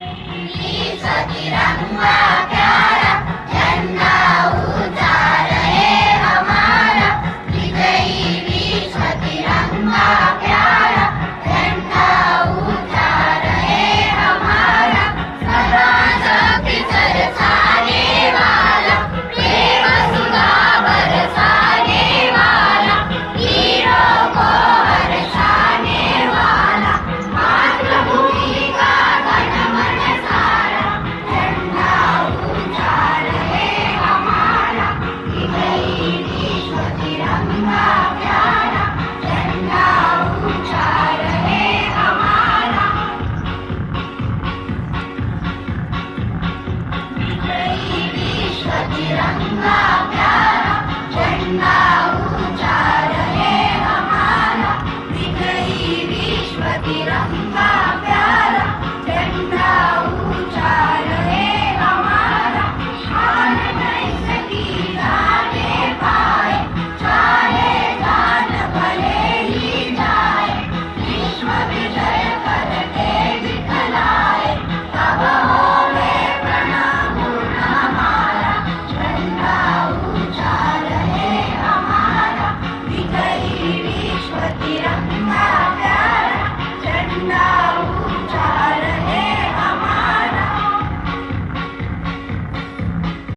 वीर तिरंगा प्यारा झंडा ऊंचा रहे हमारा, विजयी विश्व तिरंगा प्यारा झंडा ऊंचा रहे हमारा, सदा शक्ति बरसाने वाला, प्रेम सुधा बरसाने वाला, वीरों को हर्षाने वाला, मातृभूमि का गण मन सारा, झंडा ऊंचा रहे हमारा, विजयी विश्व तिरंगा प्यारा झंडा ऊंचा रहे हमारा, विजयी विश्व तिरंगा प्यारा झंडा ऊंचा रहे हमारा, विजयी विश्व तिरंगा प्यारा झंडा ऊंचा रहे हमारा, शान नहीं सकी जाने पाए, चाहे जान भले ही जाए, विश्व विजय करके दिखलाए, तब होवे प्रणाम हमारा, झंडा ऊंचा रहे हमारा, विजयी विश्व तिरंगा